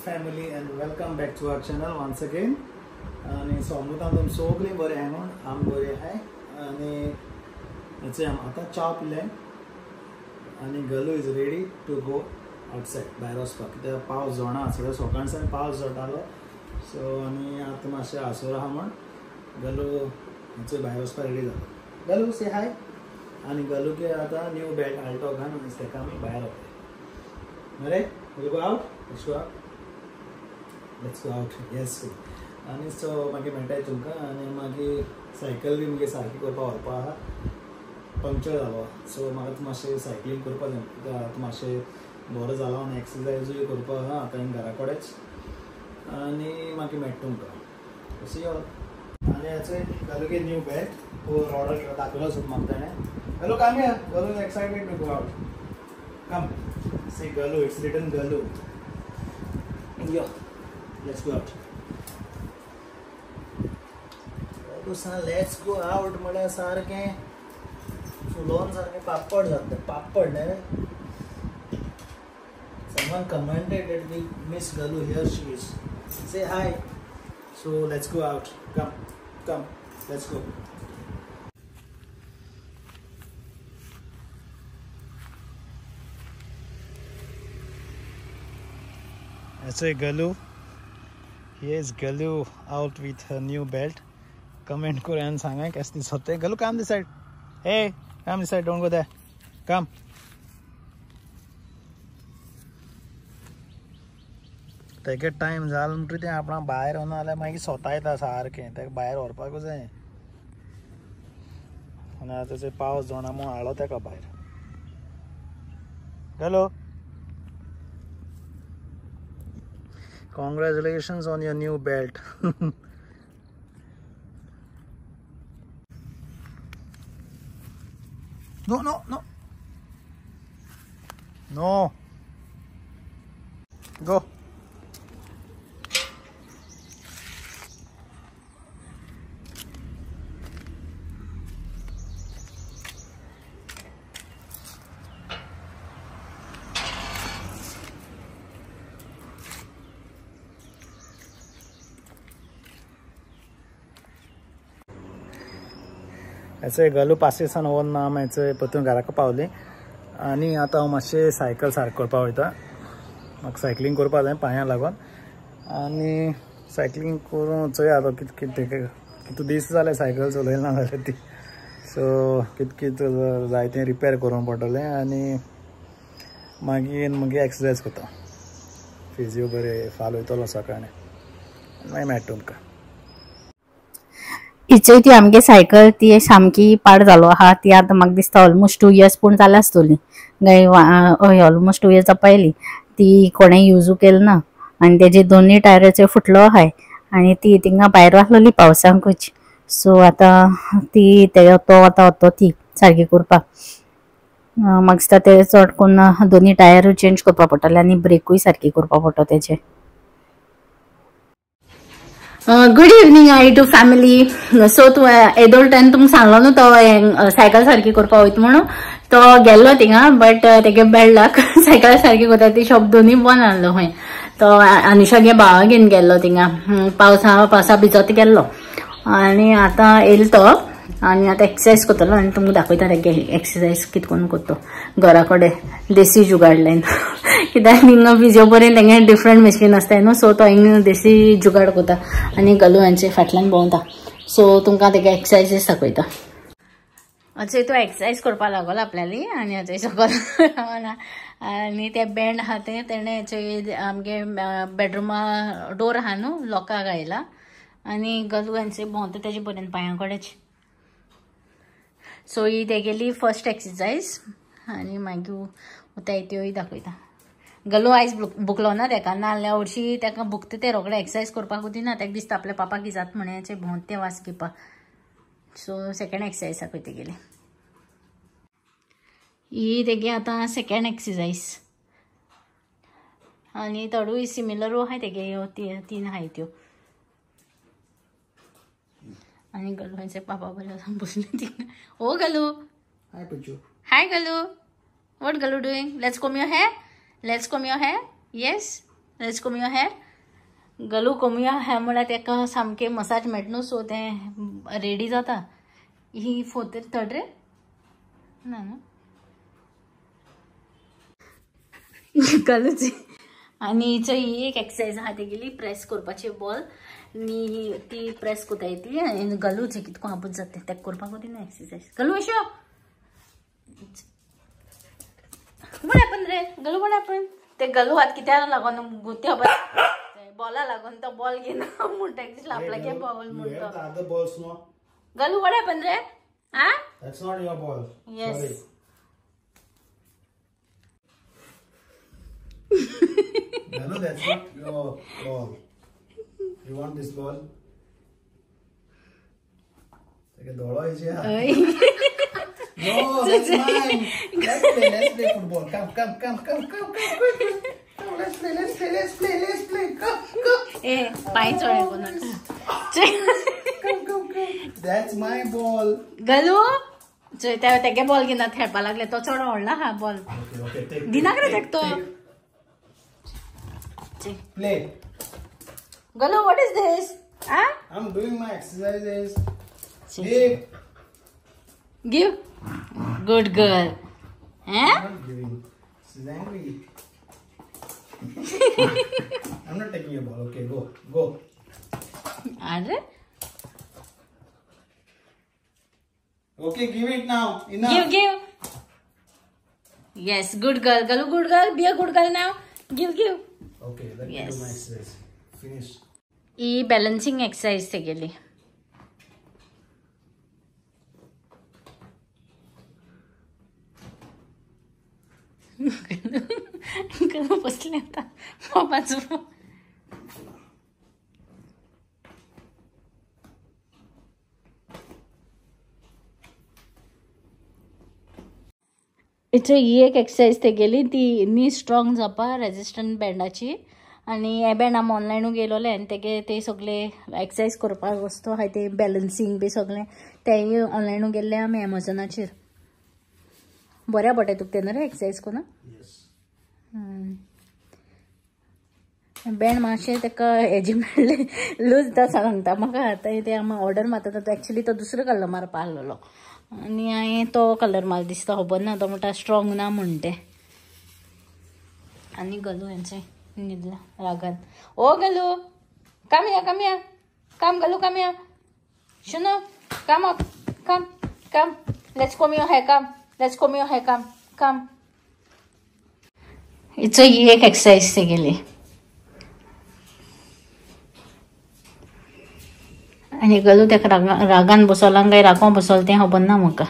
family and welcome back to our channel once again. आणि सोमता तुम सगळीं बरें आहाय म्हूण आम बरें आहाय आनी हेचे आतां च्या पिलें आनी गलू is ready to go outside भायर वचपाक कित्याक पावस जोणा सगळें सकाळच्यान पावस जोडटालो सो आनी आतां मातशें आसोर आहा म्हूण गलू हेचे भायर वचपाक रेडी जालो. गलू से हाय. आनी गलूके आतां न्यू बेल्ट आल्टो घालून आनी तेका आमी भायर वता बरें. We'll go out? Let's go out. Let's go out. Yes. आनी सो मागीर मेळटाय तुमकां आनी मागीर सायकल बी मागीर सारकी करपाक व्हरपा आहा. पंक्चर जालो सो म्हाका मातशें सायकलींग करपा जाय कित्याक आतां मातशें बरो जालो आनी एक्सरसायजूय करपा आहा आतां घरा कडेच आनी मागीर मेळटा तुमकां सी ऑल. आनी हेचो गलूगे न्यू बेल्ट ऑर्डर दाखयलो सुद्दां म्हाका ताणें. Hello come here. Galu excited to go out. Come, say Galu, it's written Galu. Yo, let's go out. Let's go out, म्हळ्यार सारकें फुलोन सारकें पापड जाता. पापड Someone commented that we miss Galu, here she is. Say hi. So let's go out. Come, let's go. That's a Galu. Yes, Galu out with her new belt. Comment kore and sanga kaise disote. Galu come this side. Hey, come this side. Don't go there. Come. तेगे time जाल म्हणटरी ते आपणा भायर वना जाल्यार मागीर स्वता येता सारकें तेका भायर व्हरपाकूच जाय आनी आतां तें पावस जोणा म्हूण हाडलो तेका भायर. Galu. Congratulations on your new belt. No. No. Go. हेचे गलू पासिसान ओन नाम हेचे परतून घराक पावली आनी आतां हांव मातशें सायकल सारक करपाक वयता. म्हाका सायकलींग करपा जाय पांयां लागोन आनी सायकलींग करून चोया आतां कितू दीस जाले सायकल चलयली ना जाल्यार ती सो कित जाय तें रिपेर करूंक पडटलें आनी मागीर एक्सरसायज करता. फिजिओ बरें फाल वयतलो सकाळीं मागीर मेळटा तुमकां. हिचोय ती आमगे सायकल ती सामकी पाड जालो आहा. ती आतां म्हाका दिसता ऑलमोस्ट 2 years पूण जाल्या आसतली हय ऑलमोस्ट 2 years जावपायली. ती कोणें यूजू केली ना आनी तेजे दोनूय टायराचो फुटलो आहाय आनी ती थिंगा भायर आसलोली पावसांकूच सो आतां ती तो वता ती सारकी करपाक. म्हाका दिसता ते चड करून दोनूय टायर चेंज करपा पडटले आनी ब्रेकूय सारकी करपा पडटा तेजे. गुड इवनिंग आई टू फॅमिली. सो तू येदोळ टायम तुमकां सांगलो न्हू तो सायकल सारकी करपा वयता म्हणून तो गेल्लो थिंगा बट तेगे बेळ्ळाक सायकल सारकी करता ती शॉप दोनूय बंद आसलो खंय. तो अनुषागे भावा घेवन गेल्लो थिंगा पावसा भिजत गेल्लो आनी आतां येयलो तो आनी आतां एक्सरसायज करतलो आनी तुमकां दाखयता तेगे एक्सरसायज कितकोन करता घरा कडेन देसी जुगाड लायन कित्याक हिंगा फिजिओ बरें तेंगे डिफरंट मशीन आसताय न्हू सो तो हिंगा देसी जुगाड करता आनी गलू हांचे फाटल्यान भोंवता सो तुमकां तेगे एक्सरसायजीस दाखयता. अशें तो एक्सरसायज करपा लागलो आपल्याली आनी हाचे सकयल आनी ते बँड आहा ते तेणें हेचे आमगे बेडरुमा डोर आहा न्हू लॉकाक आयला आनी गलू हांचे भोंवता तेजे पर्यंत पांयां कडेच. सो ही तेगेली फर्स्ट एक्सरसायज आनी मागीर ते त्योय दाखयता. गलू आयज बुकलो ना तेका नाल्यार हरशीं तेका बुकता ते रोखडे एक्सरसायज करपाक दिना तेका दिसता आपल्या पापाक इजात म्हण्याचे भोंवता ते वास घेवपा सो सेकंड एक्सरसायज दाखय तेगेली. ही तेगे आतां सेकंड एक्सरसायज आनी थोडूय सिमिलरू आहाय तेगे ह्यो 3 आहाय त्यो आनी गलू हांचे पापा बरें बसले थिंगा. ओ गलू. हाय पुचू. हाय गलू. What Galu doing? Let's comb your hair. Yes. Let's comb your hair. गलू कमी हें म्हळ्यार ताका सामकें मसाज मेळटा न्हू, सो तें रेडी जाता. ही फोर्थ थर्ड रे ना न्हू गलूची. आनी हिचो ही एक एक्सरसाइज आहा तेगेली प्रेस करपाची बॉल नी ती प्रेस कोता येतली आनी गलूची कितको आपूच जाता तेका करपाक वती ना एक्सरसाइज. गलू अशो बरें आपण रे गलू बरें आपण ते गलू हात कित्याक लागून गुत्या बॉला लागून तो बॉल घेना म्हणटा दिसला आपल्याक बॉल म्हणटा. गलू बरें आपण रे. Ah? That's not your ball. Yes. Sorry. No, that's not your ball. You want this ball? Take a dollar, is yeah. No, that's mine. Let's play football. Come. Let's play. Come. Eh, पाय चोळे कोणाक. That's my ball. गलू तेगे ball घेना खेळपा लागले तो चड व्हडला हा ball. Okay, दिनाक रे तेका तो. Play. Galu what is this? I'm doing my exercises. Give. Good girl. I'm not giving. She's angry. I'm not taking your ball. Okay, go. अरे Okay, give it now. Enough. Give. Yes, good girl. Galu, good girl. Be a good girl now. Give. Okay, let me Yes. do my exercise. Finish. ई balancing exercise तेगेली. गलू बसले आता बाबाचो. इथे ही एक exercise तेगेली ती नी strong जावपा resistant बँडाची आनी हे band आमी ऑनलायनू गेलोले आनी तेगे ते सगळे एक्सरसाइज करपाक वस्तू आहाय ते बॅलन्सिंग बी सगळे तेय ऑनलायनू गेल्ले आमी एमेझॉनाचेर. बऱ्या पडटा तुका ते न्हू रे एक्सरसाइज करून. बँड मातशें तेका हेजी मेळ्ळे लूज जाता सांगता म्हाका. आतां ते आमी ऑर्डर मारता तो एक्चुली तो दुसरो कलर मारपा आहलोलो आनी हांवें तो कलर मार दिसता खबर ना तो म्हणटा स्ट्रॉंग ना म्हण ते. आनी गलू हेंचें न्हिदला रागान. ओ गलू कम या कम गलू कम या शुनो come up come let's comb your hair come. हिचो ही एक एक्सरसाइज तेगेली. आनी गलू तेका रागान बसोला काय रागों बसोल तें खबर ना म्हाका.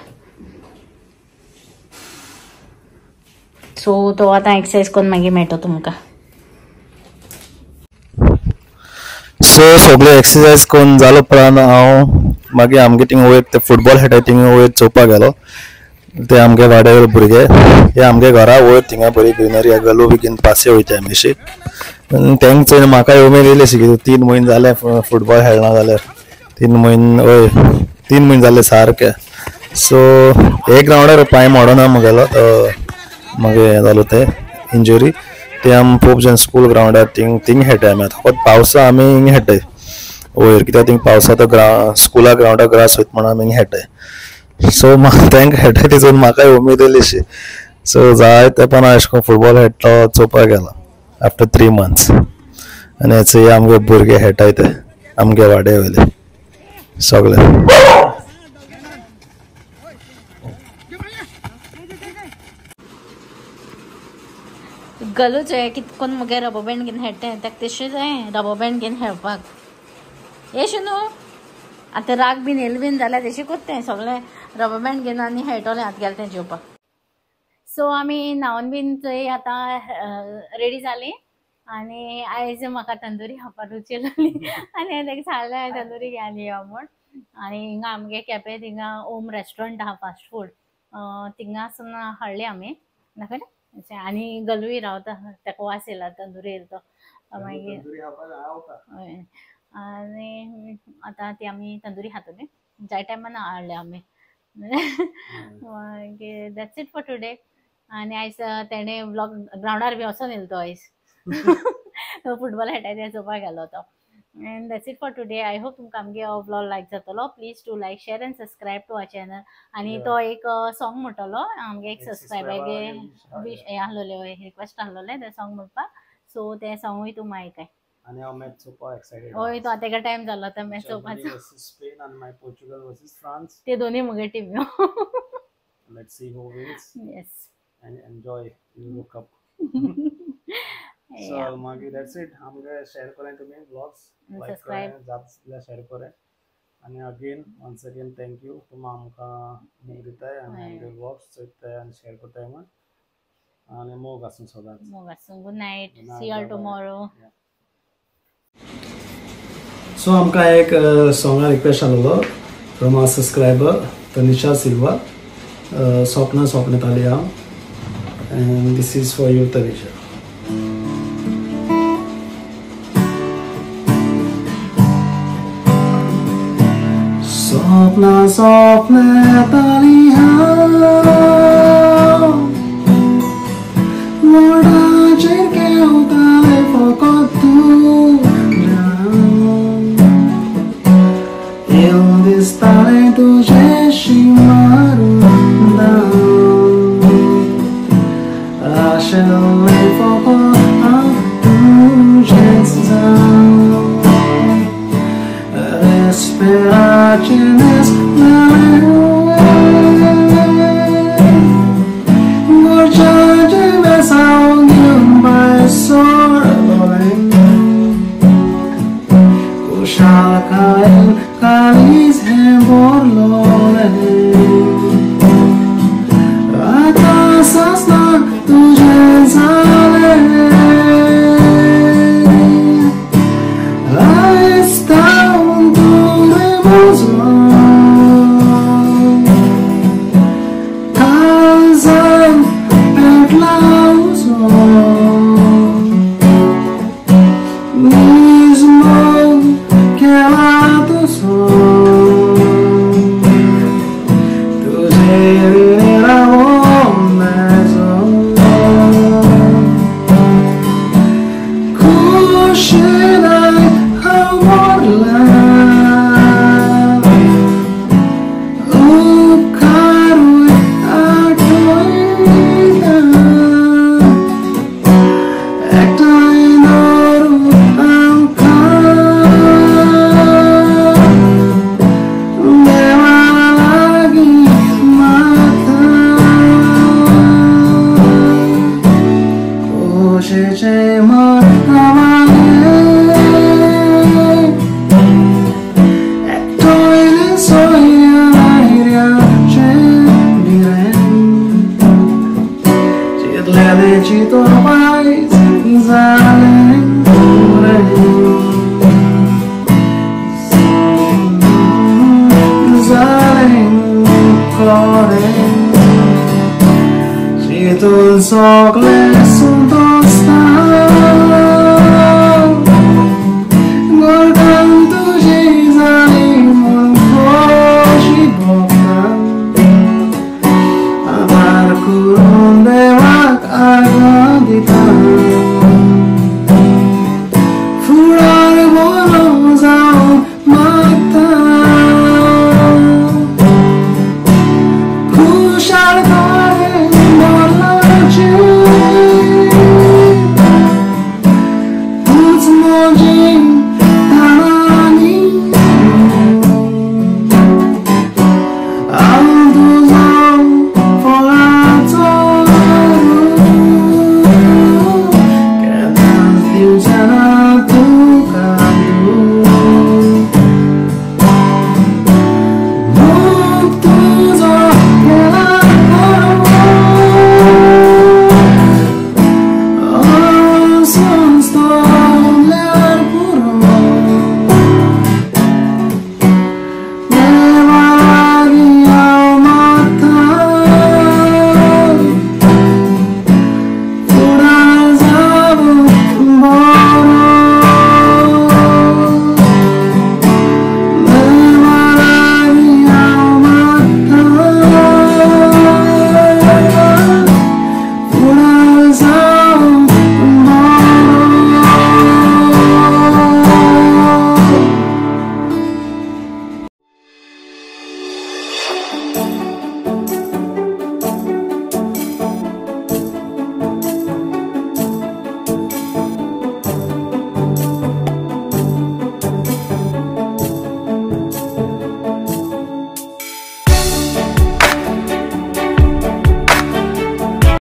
सो तो आतां एक्सरसाइज करून मागीर मेळटा तुमकां. सो सगळे एक्सरसाइज करून जालो उपरांत हांव मागीर आमगे थिंग वयर ते फुटबॉल खेळटाय थिंग वयर चोवपाक गेलो. ते आमगे वाड्यावयले भुरगे हे आमगे घरा वयर थिंगा बरी ग्रिनरी गलू बेगीन पासय वयताय मातशी. तेंक चोयन म्हाकाय उमेद येयली की 3 म्हयने जाले फुटबॉल खेळना जाल्यार. 3 म्हयने जाले सारके. सो एक ग्राउंडार पांय मोडोना मुगेलो तो मागीर हें जालो ते इंजुरी. ते आमी खूब जाण स्कूल ग्राउंडार थिंग खेळटाय आमी आतां पावसा आमी हिंग खेळटाय वयर कित्याक थिंग पावसा तो स्कुला ग्राउंडार ग्रास वयता म्हणून आमी हिंग खेळटाय. सो तेंकां खेळटाय ती चोवन म्हाकाय उमेद येयलीशी. सो जाय तेंपान हांव अशें करून फुटबॉल खेळटलो चोवपाक गेलो आफ्टर 3 months. आनी हेचो आमगे भुरगे खेळटाय ते आमगे वाड्या वयले सगळे. गलूचे कितकोन मुगे रबर बँड घेवन खेळटाय ताका तशें जाय रबर बँड घेवन खेळपाक. हे शुनू आतां राग बीन येयले बीन जाल्यार तशें कोत्ताय सगळे रबर बँड घेवन आनी खेळटोलें आतां गेलें तें जेवपाक. सो आमी न्हांवन बीन थंय आतां रेडी जालीं आनी आयज म्हाका तंदुरी खावपाक रुची लागली आनी हांवें ताका सांगलें तंदुरी घेवन यो म्हूण. आनी हिंगा आमगे केपें थिंगा ओम रेस्टॉरंट आहा फास्ट फूड थिंगासून हाडलें आमी नाका रे. आनी गलूय रावता ताका वास येयला तंदुरी येयला तो मागीर. हय आनी आतां ती आमी तंदुरी खातली ज्या टायमान हाडलें आमी. मागीर दॅट्स इट फॉर टुडे. आनी आयज तेणें व्लॉग ग्राउंडार बी वचोन येयलो तो आयज फुटबॉल खेळटाय चोवपाक गेलो तो. And that's it for today. I hope तुमकां आमगे हो vlog like जातलो. Please do like, share and subscribe to our channel. आणि तो एक सॉंग म्हणटलो आमगे एक सबस्क्रायबरागे विश हे आहलोले रिक्वेस्ट आहलोले ते सॉंग म्हणपाक. सो ते सॉंगूय तूं आयकाय. आणि हांव मॅच चोवपाक एक्सायटेड. होय तो आतां टाइम जालो तो मॅच चोवपाचो. स्पेन आणि माय पोर्चुगल वर्सेस फ्रांस. ते दोन्ही मुगे team. Let's see who wins. Yes. And enjoy Euro Cup. So मागीर that's it. आमगे शेअर करें तुम्ही ब्लॉग्स लाईक करें जास्त शेअर करें. आणि again once again thank you तुम्ही आमकां मोग दिताय आणि आमगे ब्लॉग्स चोयताय आणि शेअर करताय म्हण. आणि मोग आसूं सदांच. मोग आसूं. Good night. See you all tomorrow. So आमकां एक सॉंगा रिक्वेस्ट आलेलो from our subscriber Tanisha Silva. स्वप्न स्वप्नताली हांव. And this is for you Tanisha. स्वप्न स्वप्नताली हांव मोडाचेर केवताले फकत तूं येवन दिसतालें तुजेशी मारून आशेलें फकत हांव तुजेंच जावन रेस्पिराचें नेसलें gorjacie wesołym bajsorolem uszakajem kalizhem borlolem a ta sosna tuże zale a estał dury muzą kazan aplauso mismo que la tu son tu era meso kushinai amorla ci to mais zalem colore ci to socle